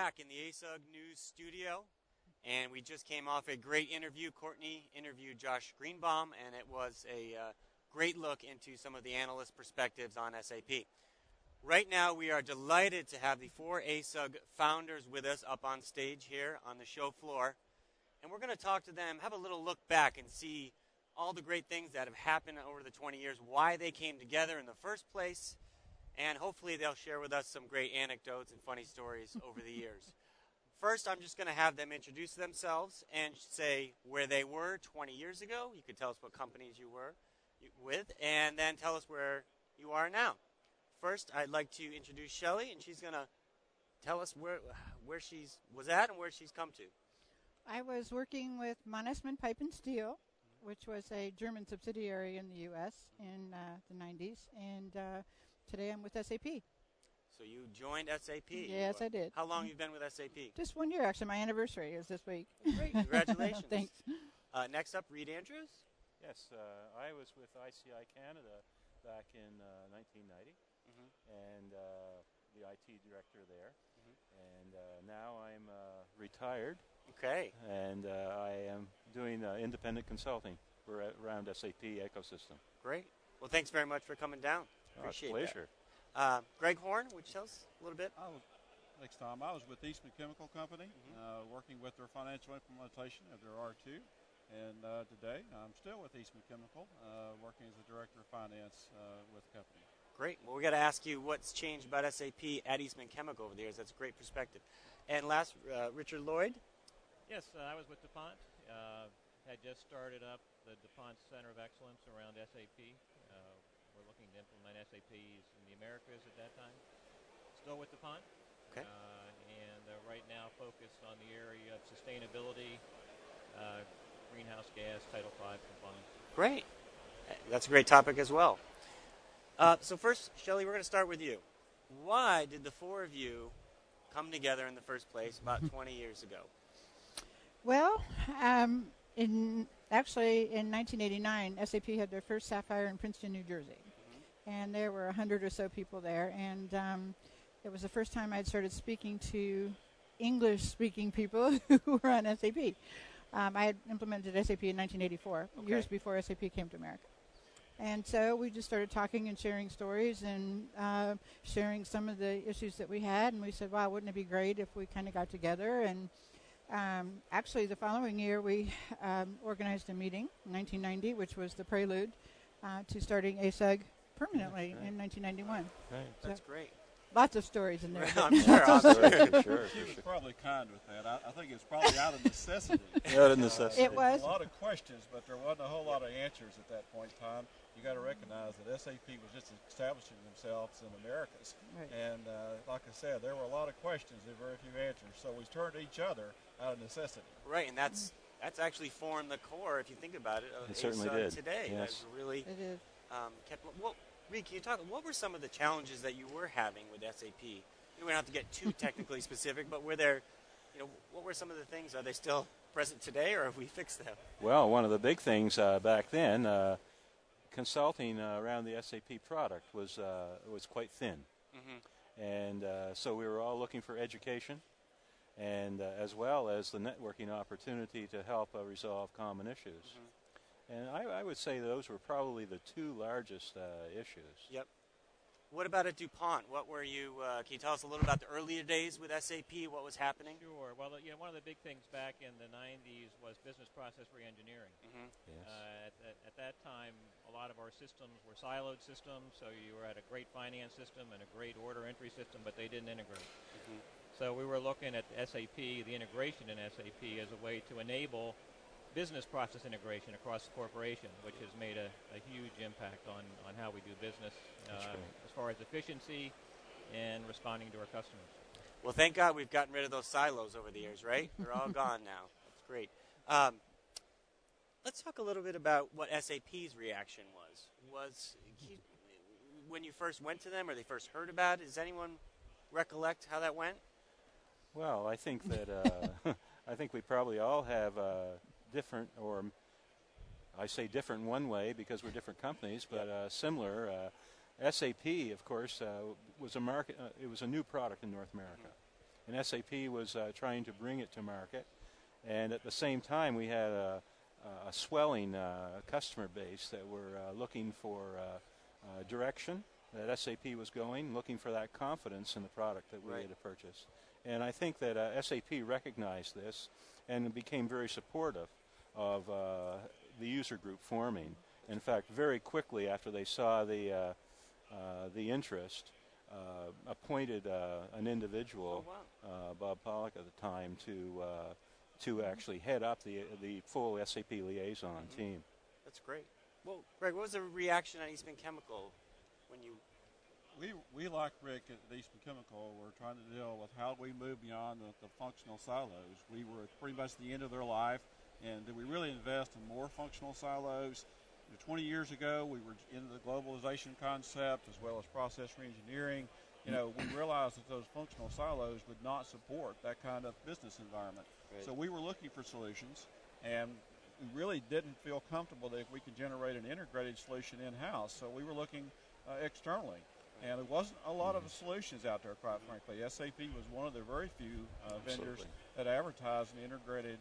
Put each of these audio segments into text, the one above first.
back in the ASUG News studio, and we just came off a great interview. Courtney interviewed Josh Greenbaum, and it was a great look into some of the analyst perspectives on SAP. Right now, we are delighted to have the 4 ASUG founders with us up on stage here on the show floor, and we're going to talk to them, have a little look back, and see all the great things that have happened over the 20 years, why they came together in the first place, and hopefully they'll share with us some great anecdotes and funny stories over the years. First, I'm just going to have them introduce themselves and say where they were 20 years ago. You could tell us what companies you were with, and then tell us where you are now. First, I'd like to introduce Shelley, and she's going to tell us where she was at and where she's come to. I was working with Mannesmann Pipe and Steel, which was a German subsidiary in the U.S. in the 90s, and today I'm with SAP. So you joined SAP. Yes, I did. How long have you been with SAP? Just 1 year, actually. My anniversary is this week. Great. Congratulations. Thanks. Next up, Reed Andrews. Yes, I was with ICI Canada back in 1990, and the IT director there. And now I'm retired. Okay. And I am doing independent consulting around SAP ecosystem. Great. Well, thanks very much for coming down. Appreciate it. Pleasure. That. Greg Horn, would you tell us a little bit? Thanks, Tom. I was with Eastman Chemical Company, working with their financial implementation of their R2. And today, I'm still with Eastman Chemical, working as the director of finance with the company. Great. Well, we got to ask you what's changed about SAP at Eastman Chemical over the years. That's a great perspective. And last, Richard Lloyd. Yes, I was with DuPont. Had just started up the DuPont Center of Excellence around SAP. We're looking to implement SAPs in the Americas at that time. Still with DuPont. Okay. And right now focused on the area of sustainability, greenhouse gas, Title V compliance. Great. That's a great topic as well. So first, Shelley, we're going to start with you. Why did the 4 of you come together in the first place about 20 years ago? Well, in 1989, SAP had their first Sapphire in Princeton, New Jersey. And there were 100 or so people there. And it was the first time I'd started speaking to English-speaking people who were on SAP. I had implemented SAP in 1984, years before SAP came to America. And so we just started talking and sharing stories and sharing some of the issues that we had. And we said, wow, wouldn't it be great if we kind of got together? And actually, the following year, we organized a meeting in 1990, which was the prelude to starting ASUG permanently in 1991. Right. That's great. Lots of stories in there. I'm sure. Sure. She was probably kind with that. I think it's probably out of necessity. Out of necessity. It was. A lot of questions, but there wasn't a whole lot of answers at that point in time. You got to recognize that SAP was just establishing themselves in Americas. Right. And like I said, there were a lot of questions and very few answers. So we turned to each other out of necessity. Right, and that's actually formed the core, if you think about it, of It certainly ASUG did. today. Yes. That's really It is. kept. Well, Reed, can you talk? What were some of the challenges that you were having with SAP? You don't have to get too technically specific, but were there, what were some of the things? Are they still present today, or have we fixed them? Well, one of the big things back then, consulting around the SAP product was quite thin. And so we were all looking for education, and as well as the networking opportunity to help resolve common issues. And I would say those were probably the 2 largest issues. Yep. What about at DuPont? What were you? Can you tell us a little about the earlier days with SAP? What was happening? Sure. Well, one of the big things back in the 90s was business process reengineering. Yes. At that time, a lot of our systems were siloed systems, so you were at a great finance system and a great order entry system, but they didn't integrate. So we were looking at SAP, the integration in SAP, as a way to enable business process integration across the corporation, which has made a huge impact on how we do business as far as efficiency and responding to our customers. Well, thank God we've gotten rid of those silos over the years, right? They're all gone now. That's great. Let's talk a little bit about what SAP's reaction was. When you first went to them or they first heard about it, does anyone recollect how that went? Well, I think that I think we probably all have different, or I say different in one way because we're different companies, but similar. SAP, of course, was a market. It was a new product in North America, and SAP was trying to bring it to market. And at the same time, we had a swelling customer base that were looking for direction that SAP was going, looking for that confidence in the product that we Right. had to purchase. And I think that SAP recognized this and became very supportive of the user group forming. In fact, very quickly after they saw the interest, appointed an individual, Oh, wow. Bob Pollock at the time, to actually head up the full SAP liaison team. That's great. Well, Greg, what was the reaction at Eastman Chemical when you? We like Rick at Eastman Chemical, we're trying to deal with how do we move beyond the functional silos. We were at pretty much the end of their life, and did we really invest in more functional silos? 20 years ago, we were into the globalization concept as well as process reengineering. We realized that those functional silos would not support that kind of business environment. Right. So we were looking for solutions, and we really didn't feel comfortable that if we could generate an integrated solution in-house. So we were looking externally. And there wasn't a lot of solutions out there, quite frankly. SAP was one of the very few vendors that advertised an integrated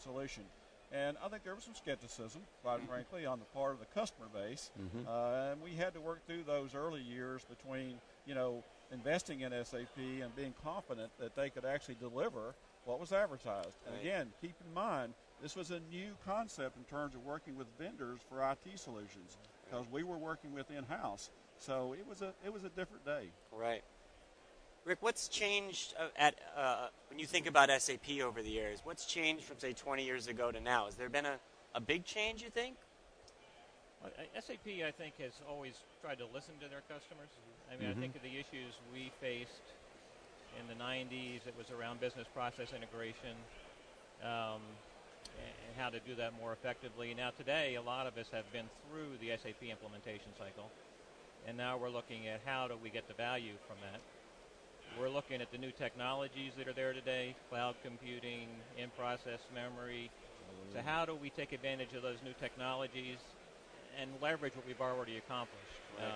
solution. And I think there was some skepticism, quite frankly, on the part of the customer base. And we had to work through those early years between, investing in SAP and being confident that they could actually deliver what was advertised. And Right. again, keep in mind, this was a new concept in terms of working with vendors for IT solutions, because we were working with in-house. So it was a different day. Right. Rick, what's changed when you think about SAP over the years? What's changed from, say, 20 years ago to now? Has there been a big change, you think? Well, SAP, I think, has always tried to listen to their customers. I mean, I think of the issues we faced in the 90s, it was around business process integration and how to do that more effectively. Now today, a lot of us have been through the SAP implementation cycle, and now we're looking at how do we get the value from that. We're looking at the new technologies that are there today, cloud computing, in-process memory. So how do we take advantage of those new technologies and leverage what we've already accomplished? Right.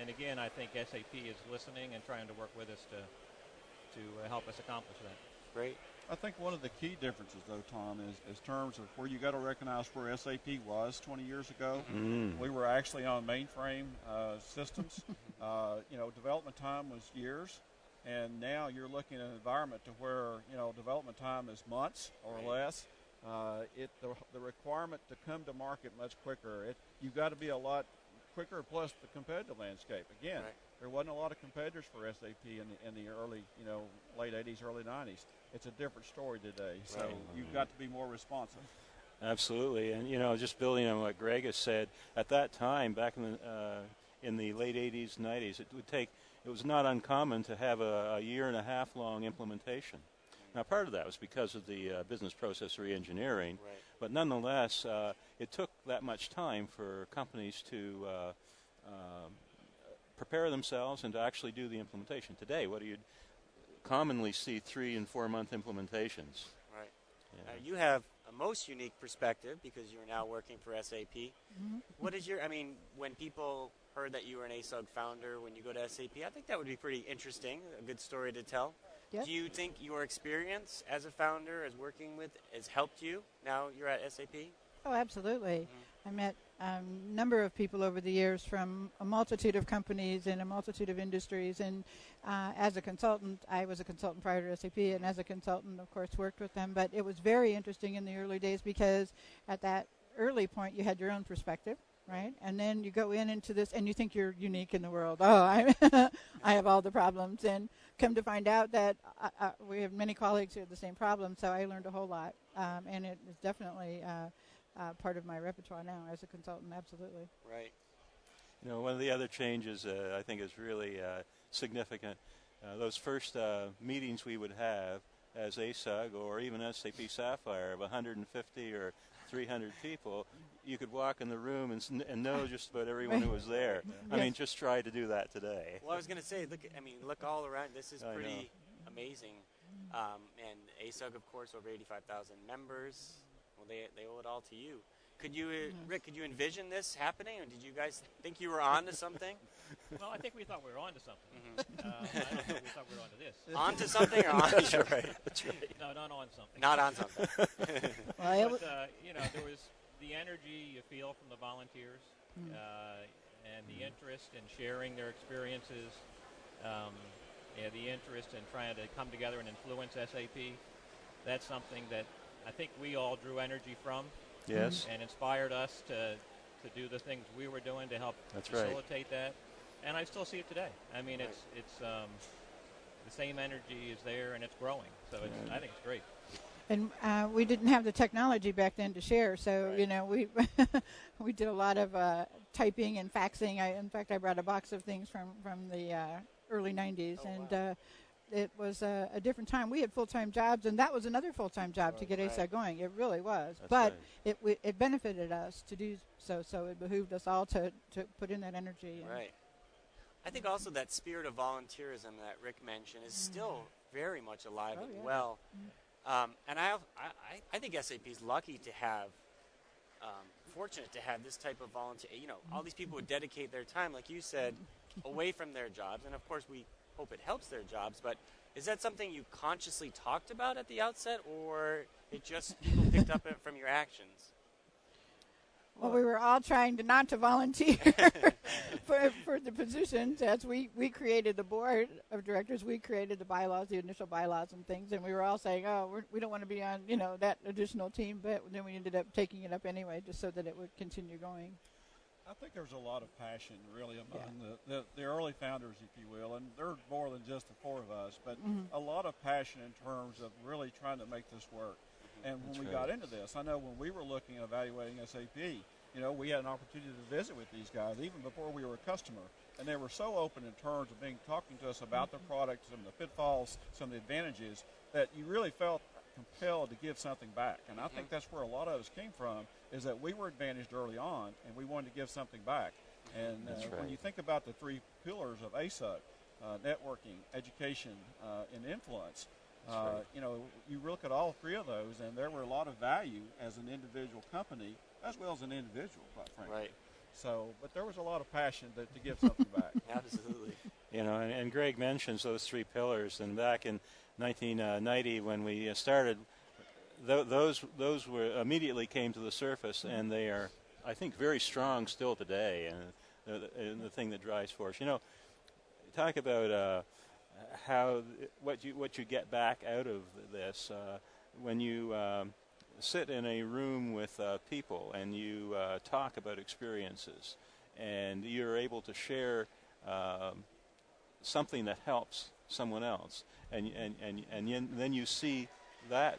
And again, I think SAP is listening and trying to work with us to help us accomplish that. Great. I think one of the key differences, though, Tom, is terms of where you got to recognize where SAP was 20 years ago. We were actually on mainframe systems. Development time was years, and now you're looking at an environment to where development time is months or less. The requirement to come to market much quicker. You've got to be a lot quicker. Plus the competitive landscape. Again, Right. there wasn't a lot of competitors for SAP in the early, late 80s, early 90s. It's a different story today. So Right. you've got to be more responsive. Absolutely, and just building on what Greg has said, at that time, back in the late 80s, 90s, it was not uncommon to have a year and a half long implementation. Now, part of that was because of the business process reengineering, Right. but nonetheless, it took that much time for companies to prepare themselves and to actually do the implementation. Today, what do you commonly see 3 and 4 month implementations? Right. Yeah. You have a most unique perspective because you're now working for SAP. What is when people heard that you were an ASUG founder, when you go to SAP, I think that would be pretty interesting, a good story to tell. Yep. Do you think your experience as a founder, as working with, has helped you now you're at SAP? Oh, absolutely. I met a number of people over the years from a multitude of companies and a multitude of industries. And as a consultant, I was a consultant prior to SAP, and as a consultant, of course, worked with them. But it was very interesting in the early days because at that early point, you had your own perspective, right? And then you go into this, and you think you're unique in the world. Oh, I have all the problems. And come to find out that we have many colleagues who have the same problem, so I learned a whole lot. And it is definitely part of my repertoire now as a consultant, absolutely. Right. One of the other changes I think is really significant. Those first meetings we would have as ASUG or even SAP Sapphire of 150 or 300 people, you could walk in the room and know just about everyone who was there. I mean, just try to do that today. Well, I was going to say, look all around. This is I pretty amazing. And ASUG, of course, over 85,000 members. Well, they owe it all to you. Could you, Rick, could you envision this happening, or did you guys think you were on to something? Well, I think we thought we were on to something. I don't know if we thought we were on to this. On to something or on? You're right. That's right. No, not on something. Not on something. Well, But, there was the energy you feel from the volunteers and the interest in sharing their experiences, the interest in trying to come together and influence SAP. That's something that I think we all drew energy from. Yes. And inspired us to do the things we were doing to help facilitate that. And I still see it today. I mean, it's the same energy is there, and it's growing. So I think it's great. And we didn't have the technology back then to share, so Right. we we did a lot of typing and faxing. In fact, I brought a box of things from the early '90s, wow. It was a different time. We had full-time jobs, and that was another full-time job to get Right. ASUG going. It really was, That's but right. it benefited us to do so. So it behooved us all to put in that energy. Right. I think also that spirit of volunteerism that Rick mentioned is still very much alive Oh, and yeah. well. And I think SAP is lucky to have, fortunate to have this type of volunteer. All these people would dedicate their time, like you said, away from their jobs. And of course, we hope it helps their jobs. But is that something you consciously talked about at the outset, or it just people picked up it from your actions? Well, we were all trying not to volunteer for the positions. As we created the board of directors, we created the bylaws, the initial bylaws and things, and we were all saying, we don't want to be on, that additional team, but then we ended up taking it up anyway, just so that it would continue going. I think there's a lot of passion, really, among the early founders, if you will, and there are more than just the four of us, but a lot of passion in terms of really trying to make this work. And when we got into this, I know when we were looking at evaluating SAP, we had an opportunity to visit with these guys even before we were a customer, and they were so open in terms of talking to us about the product, some of the pitfalls, some of the advantages, that you really felt compelled to give something back. And I think that's where a lot of us came from, is that we were advantaged early on, and we wanted to give something back. And when you think about the three pillars of ASUG, networking, education, and influence, you look at all three of those, and there were a lot of value as an individual company, as well as an individual, quite frankly. Right. So, but there was a lot of passion to give something back. Absolutely. And Greg mentions those three pillars, and back in 1990 when we started, those were immediately came to the surface, and they are, I think, very strong still today, and the thing that drives force. Talk about what you get back out of this when you sit in a room with people and you talk about experiences, and you're able to share something that helps someone else, and then you see that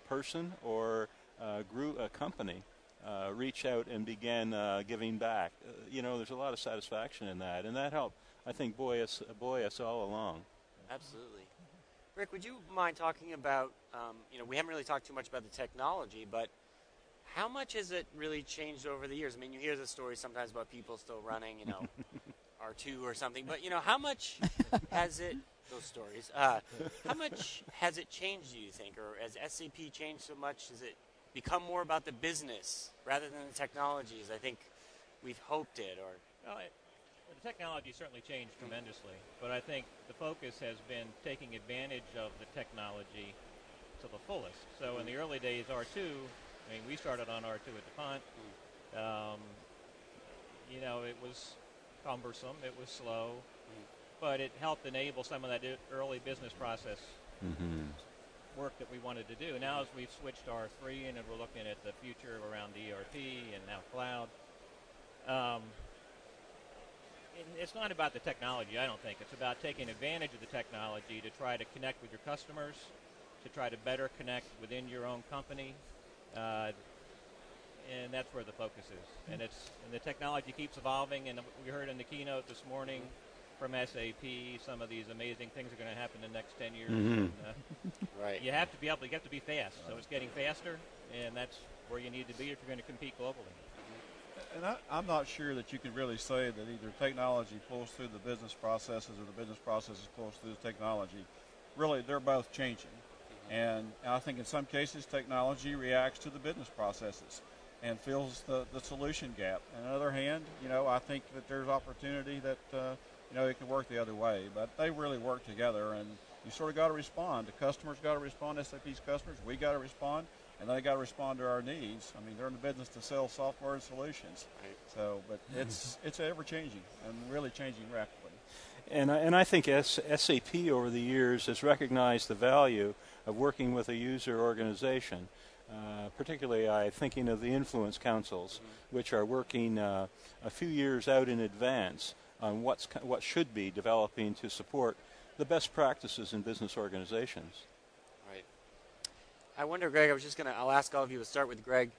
person or a company reach out and begin giving back. There's a lot of satisfaction in that, and that helped, I think, buoy us all along. Absolutely. Rick, would you mind talking about, we haven't really talked too much about the technology, but how much has it really changed over the years? I mean, you hear the stories sometimes about people still running, R2 or something, but, how much has it, those stories, how much has it changed, do you think? Or has SAP changed so much? Has it become more about the business rather than the technology, as I think we've hoped it? Or The technology certainly changed tremendously, but I think the focus has been taking advantage of the technology to the fullest. So in the early days, R2, we started on R2 at DuPont. It was cumbersome, it was slow, but it helped enable some of that early business process work that we wanted to do. Now as we've switched to R3 and we're looking at the future around ERP and now cloud, it's not about the technology, I don't think. It's about taking advantage of the technology to try to connect with your customers, to try to better connect within your own company, and that's where the focus is. And the technology keeps evolving, and we heard in the keynote this morning from SAP some of these amazing things are going to happen in the next 10 years. And, right. You have to be fast. So it's getting faster, and that's where you need to be if you're going to compete globally. And I'm not sure that you can really say that either technology pulls through the business processes or the business processes pulls through the technology. Really, they're both changing. And I think in some cases technology reacts to the business processes. and fills the solution gap. And on the other hand, I think that there's opportunity that, it can work the other way. But they really work together, and you sort of got to respond. The customers got to respond, SAP's customers. We got to respond, and they got to respond to our needs. I mean, they're in the business to sell software and solutions. Right. So, but it's ever-changing and really changing rapidly. And I think SAP over the years has recognized the value of working with a user organization. Particularly, I'm thinking of the influence councils, which are working a few years out in advance on what should be developing to support the best practices in business organizations. Right. I wonder, Greg, I'll ask all of you, to start with Greg.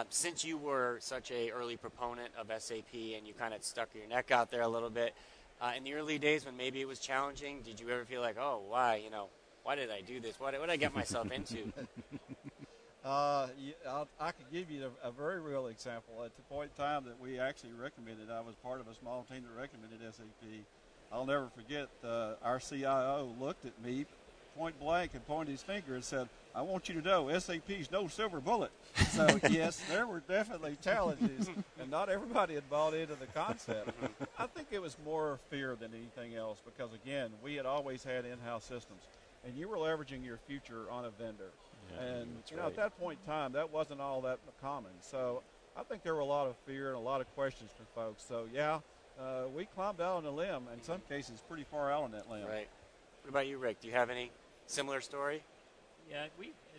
Since you were such an early proponent of SAP and you kind of stuck your neck out there a little bit, in the early days when maybe it was challenging, did you ever feel like, oh, why did I do this? What did I get myself into? I could give you a very real example. At the point in time that we actually recommended, I was part of a small team that recommended SAP. I'll never forget, our CIO looked at me point blank and pointed his finger and said, I want you to know SAP's no silver bullet. So, yes, there were definitely challenges, and not everybody had bought into the concept. I think it was more fear than anything else because, again, we had always had in-house systems, and you were leveraging your future on a vendor. Yeah, and, right. At that point in time, that wasn't all that common. So I think there were a lot of fear and a lot of questions for folks. So, yeah, we climbed out on a limb, in some cases pretty far out on that limb. Right. What about you, Rick? Do you have any similar story? Yeah,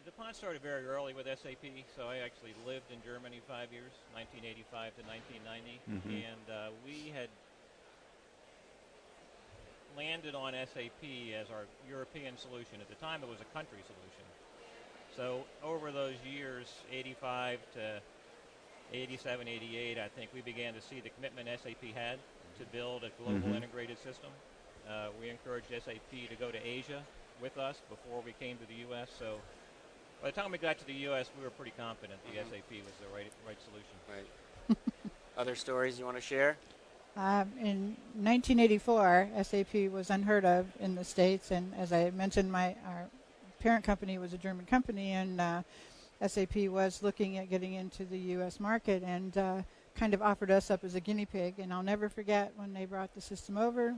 DuPont started very early with SAP, so I actually lived in Germany 5 years, 1985 to 1990, and we had landed on SAP as our European solution. At the time, it was a country solution. So over those years, 85 to 87, 88, I think we began to see the commitment SAP had to build a global integrated system. We encouraged SAP to go to Asia with us before we came to the U.S. So by the time we got to the U.S., we were pretty confident the SAP was the right solution. Right. Other stories you want to share? In 1984, SAP was unheard of in the States, and as I mentioned, our parent company was a German company, and SAP was looking at getting into the U.S. market and kind of offered us up as a guinea pig. And I'll never forget when they brought the system over.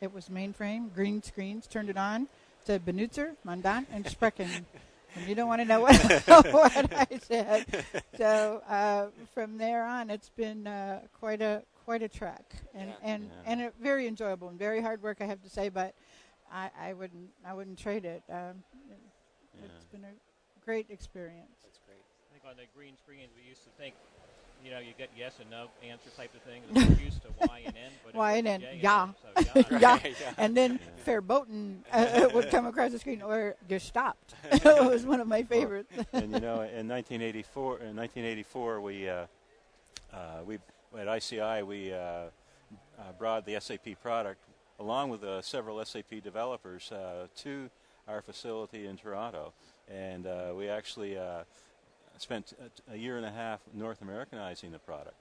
It was mainframe, green screens, turned it on, said Benutzer, Mandat, and Sprechen. And you don't want to know what I said. So from there on, it's been quite a trek, and a very enjoyable and very hard work, I have to say. But I wouldn't trade it. It's been a great experience. That's great. I think on the green screens, we used to think, you get yes and no answer type of thing. We're used to Y and N. But Y and N, yeah. So, Yeah. And then Verboten would come across the screen, or Gestoppt. It was one of my favorites. And in 1984, we at ICI we brought the SAP product along with several SAP developers to our facility in Toronto, and we actually spent a year and a half North Americanizing the product.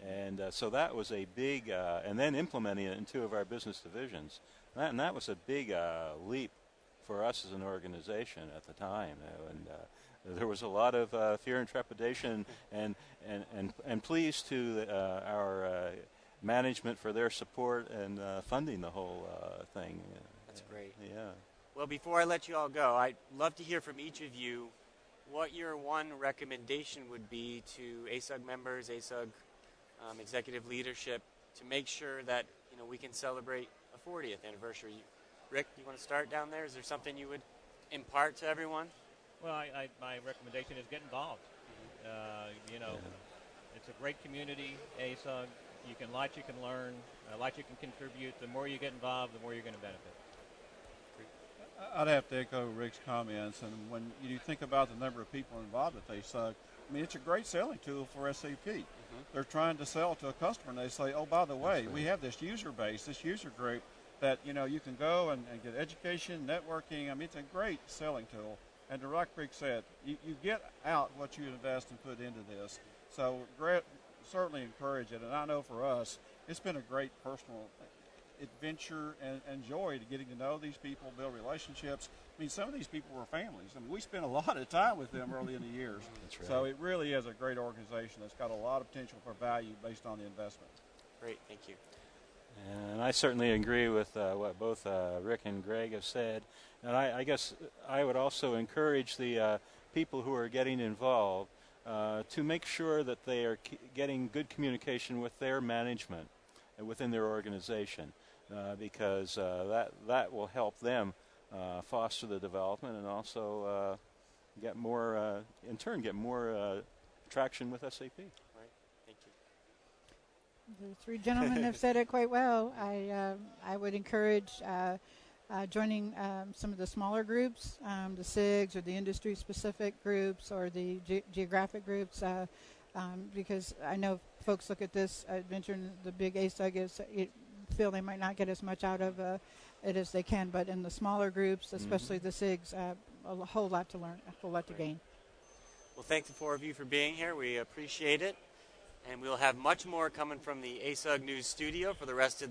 And so that was a big, and then implementing it in two of our business divisions. And that was a big leap for us as an organization at the time. And there was a lot of fear and trepidation, and pleased to our management for their support and funding the whole thing. That's great. Yeah. Well, before I let you all go, I'd love to hear from each of you what your one recommendation would be to ASUG members, ASUG executive leadership, to make sure that we can celebrate a 40th anniversary. Rick, you want to start down there? Is there something you would impart to everyone? Well, my recommendation is get involved. It's a great community, ASUG. You can learn, a lot you can contribute. The more you get involved, the more you're going to benefit. I'd have to echo Rick's comments, and when you think about the number of people involved at ASUG, it's a great selling tool for SAP. They're trying to sell to a customer, and they say, oh, by the way, we have this user base, this user group that, you can go and get education, networking. It's a great selling tool. And like Rick said, you get out what you invest and put into this. So certainly encourage it. And I know for us, it's been a great personal adventure and joy to getting to know these people, build relationships, I mean, some of these people were families. I mean, we spent a lot of time with them early in the years. That's right. So it really is a great organization that's got a lot of potential for value based on the investment. Great, thank you. And I certainly agree with what both Rick and Greg have said. And I guess I would also encourage the people who are getting involved to make sure that they are getting good communication with their management and within their organization, because that will help them foster the development and also get more, in turn, get more traction with SAP. Right, thank you. The three gentlemen have said it quite well. I would encourage joining some of the smaller groups, the SIGs or the industry-specific groups or the geographic groups, because I know folks look at this adventure and the big ASUG feel they might not get as much out of it as they can, but in the smaller groups, especially the SIGs, a whole lot to learn, a whole lot to gain. Well, thank the four of you for being here. We appreciate it. And we'll have much more coming from the ASUG News Studio for the rest of the